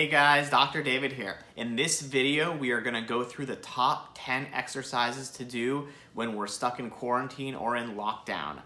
Hey guys, Dr. David here. In this video, we are going to go through the top 10 exercises to do when we're stuck in quarantine or in lockdown.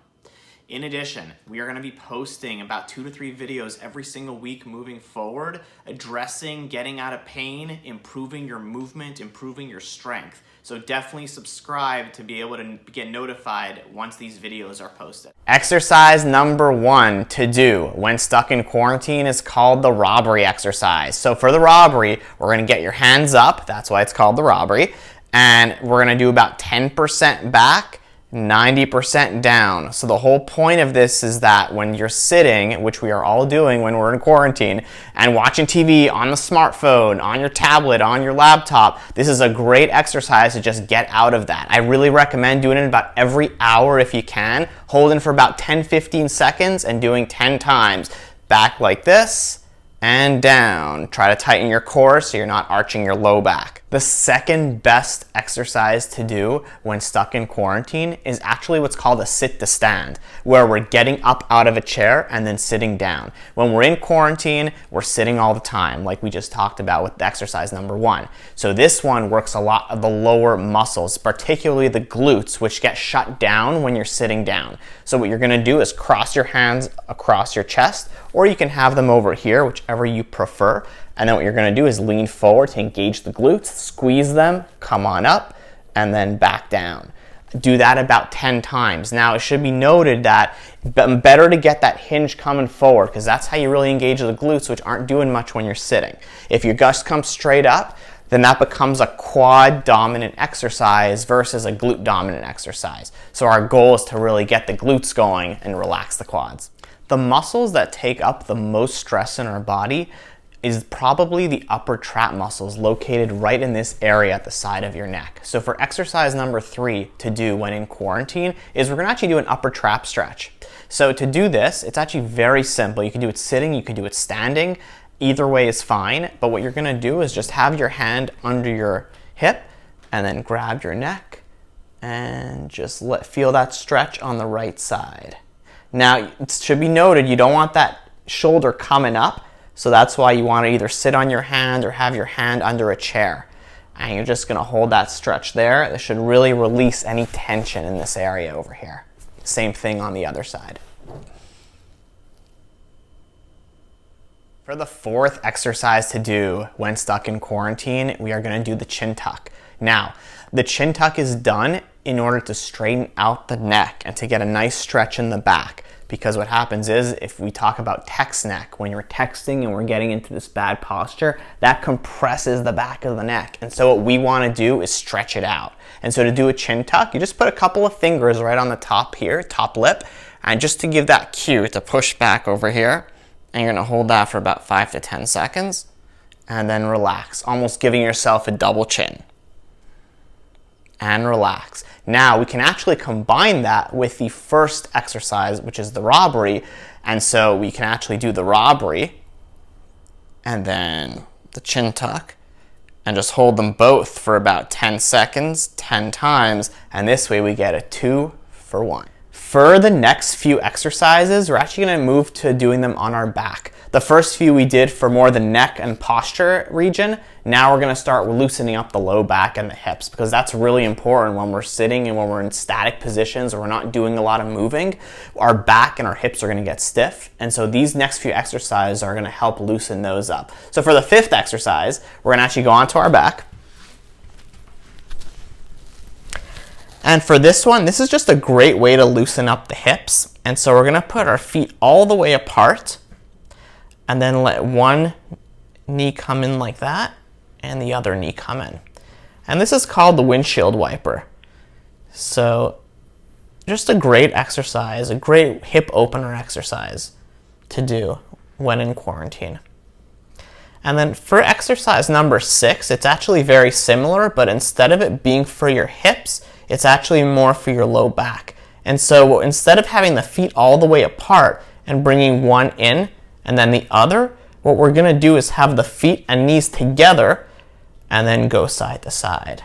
In addition, we are going to be posting about 2 to 3 videos every single week moving forward, addressing getting out of pain, improving your movement, improving your strength. So definitely subscribe to be able to get notified once these videos are posted. Exercise number 1 to do when stuck in quarantine is called the robbery exercise. So for the robbery, we're going to get your hands up. That's why it's called the robbery. And we're going to do about 10% back, 90% down. So the whole point of this is that when you're sitting, which we are all doing when we're in quarantine, and watching TV on the smartphone, on your tablet, on your laptop, this is a great exercise to just get out of that. I really recommend doing it about every hour if you can, holding for about 10-15 seconds and doing 10 times. Back like this and down. Try to tighten your core so you're not arching your low back. The second best exercise to do when stuck in quarantine is actually what's called a sit to stand, where we're getting up out of a chair and then sitting down. When we're in quarantine, we're sitting all the time, like we just talked about with exercise number 1. So this one works a lot of the lower muscles, particularly the glutes, which get shut down when you're sitting down. So what you're going to do is cross your hands across your chest, or you can have them over here, whichever you prefer. And then what you're going to do is lean forward to engage the glutes, squeeze them, come on up, and then back down. Do that about 10 times. Now, it should be noted that better to get that hinge coming forward, because that's how you really engage the glutes, which aren't doing much when you're sitting. If your just comes straight up, then that becomes a quad dominant exercise versus a glute dominant exercise. So our goal is to really get the glutes going and relax the quads. The muscles that take up the most stress in our body is probably the upper trap muscles located right in this area at the side of your neck. So for exercise number 3 to do when in quarantine is we're going to actually do an upper trap stretch. So to do this, it's actually very simple. You can do it sitting, you can do it standing. Either way is fine, but what you're going to do is just have your hand under your hip and then grab your neck and just feel that stretch on the right side. Now, it should be noted you don't want that shoulder coming up, so that's why you want to either sit on your hand or have your hand under a chair. And you're just going to hold that stretch there. This should really release any tension in this area over here. Same thing on the other side. For the 4th exercise to do when stuck in quarantine, we are going to do the chin tuck. Now, the chin tuck is done in order to straighten out the neck and to get a nice stretch in the back. Because what happens is, if we talk about text neck, when you're texting and we're getting into this bad posture, that compresses the back of the neck. And so what we want to do is stretch it out. And so to do a chin tuck, you just put a couple of fingers right on the top here, top lip, and just to give that cue to push back over here. And you're going to hold that for about 5 to 10 seconds, and then relax, almost giving yourself a double chin. And relax. Now, we can actually combine that with the first exercise, which is the robbery. And so we can actually do the robbery and then the chin tuck and just hold them both for about 10 seconds, 10 times. And this way we get a 2 for 1. For the next few exercises, we're actually going to move to doing them on our back. The first few we did for more the neck and posture region. Now we're going to start loosening up the low back and the hips, because that's really important when we're sitting and when we're in static positions or we're not doing a lot of moving. Our back and our hips are going to get stiff. And so these next few exercises are going to help loosen those up. So for the 5th exercise, we're going to actually go onto our back. And for this one, this is just a great way to loosen up the hips. And so we're going to put our feet all the way apart and then let one knee come in like that and the other knee come in. And this is called the windshield wiper. So just a great exercise, a great hip opener exercise to do when in quarantine. And then for exercise number 6, it's actually very similar, but instead of it being for your hips, it's actually more for your low back. And so instead of having the feet all the way apart and bringing one in and then the other, what we're going to do is have the feet and knees together and then go side to side.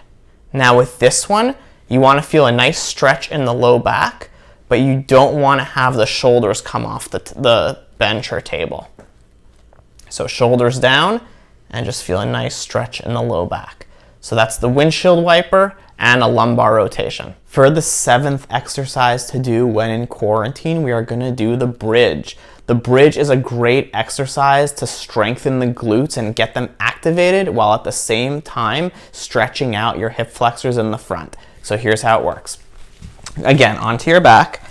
Now with this one, you want to feel a nice stretch in the low back, but you don't want to have the shoulders come off the bench or table. So shoulders down and just feel a nice stretch in the low back. So that's the windshield wiper and a lumbar rotation. For the 7th exercise to do when in quarantine, we are gonna do the bridge. The bridge is a great exercise to strengthen the glutes and get them activated while at the same time stretching out your hip flexors in the front. So here's how it works. Again, onto your back,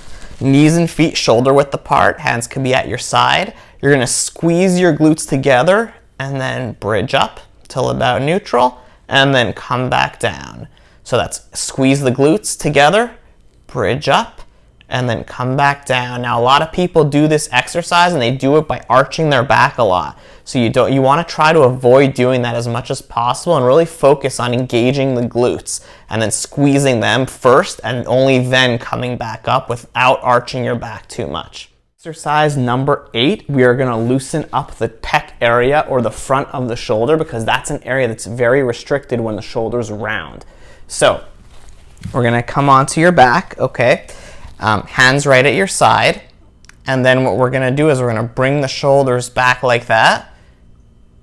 knees and feet shoulder width apart, hands can be at your side. You're gonna squeeze your glutes together and then bridge up till about neutral and then come back down. So that's squeeze the glutes together, bridge up, and then come back down. Now, a lot of people do this exercise and they do it by arching their back a lot. So you want to try to avoid doing that as much as possible and really focus on engaging the glutes and then squeezing them first and only then coming back up without arching your back too much. Exercise number 8, we are going to loosen up the pec area or the front of the shoulder because that's an area that's very restricted when the shoulder's round. So we're going to come onto your back, okay? Hands right at your side, and then what we're going to do is we're going to bring the shoulders back like that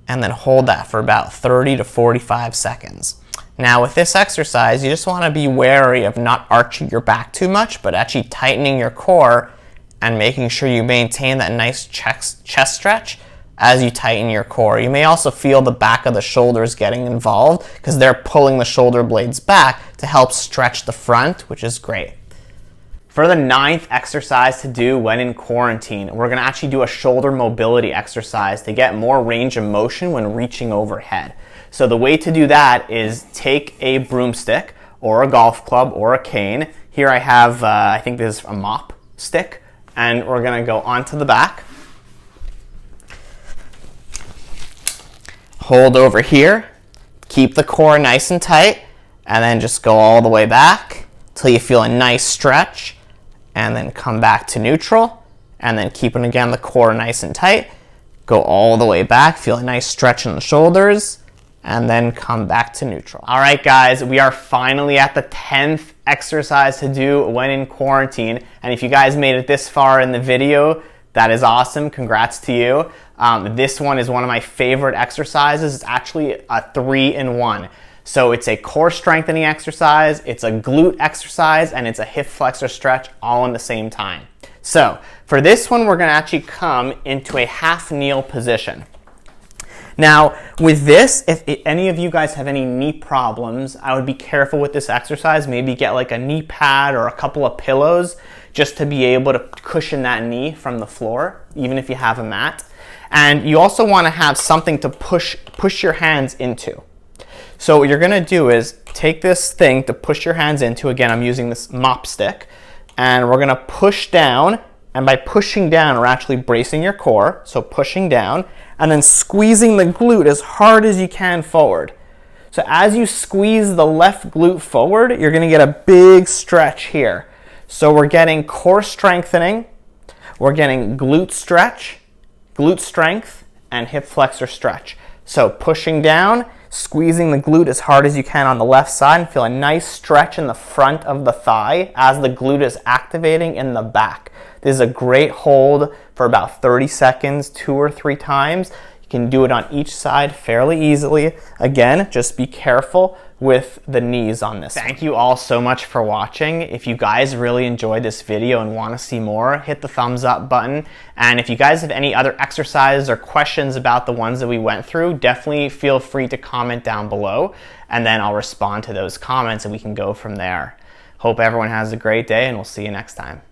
and then hold that for about 30 to 45 seconds. Now with this exercise, you just want to be wary of not arching your back too much, but actually tightening your core and making sure you maintain that nice chest stretch as you tighten your core. You may also feel the back of the shoulders getting involved because they're pulling the shoulder blades back to help stretch the front, which is great. For the 9th exercise to do when in quarantine, we're going to actually do a shoulder mobility exercise to get more range of motion when reaching overhead. So the way to do that is take a broomstick or a golf club or a cane. Here I have, I think this is a mop stick, and we're going to go onto the back. Hold over here, keep the core nice and tight, and then just go all the way back till you feel a nice stretch. And then come back to neutral, and then keeping again the core nice and tight. Go all the way back, feel a nice stretch in the shoulders, and then come back to neutral. All right, guys, we are finally at the 10th exercise to do when in quarantine. And if you guys made it this far in the video, that is awesome. Congrats to you. This one is one of my favorite exercises. It's actually a 3-in-1. So it's a core strengthening exercise, it's a glute exercise, and it's a hip flexor stretch all in the same time. So for this one, we're going to actually come into a half kneel position. Now with this, if any of you guys have any knee problems, I would be careful with this exercise. Maybe get like a knee pad or a couple of pillows just to be able to cushion that knee from the floor, even if you have a mat. And you also want to have something to push your hands into. So what you're going to do is take this thing to push your hands into. Again, I'm using this mop stick, and we're going to push down, and by pushing down, we're actually bracing your core, so pushing down, and then squeezing the glute as hard as you can forward. So as you squeeze the left glute forward, you're going to get a big stretch here. So we're getting core strengthening, we're getting glute stretch, glute strength, and hip flexor stretch. So pushing down, squeezing the glute as hard as you can on the left side and feel a nice stretch in the front of the thigh as the glute is activating in the back. This is a great hold for about 30 seconds, 2 or 3 times. You can do it on each side fairly easily. Again, just be careful with the knees on this. Thank you all so much for watching. If you guys really enjoyed this video and want to see more, hit the thumbs up button. And if you guys have any other exercises or questions about the ones that we went through, definitely feel free to comment down below, and then I'll respond to those comments and we can go from there. Hope everyone has a great day, and we'll see you next time.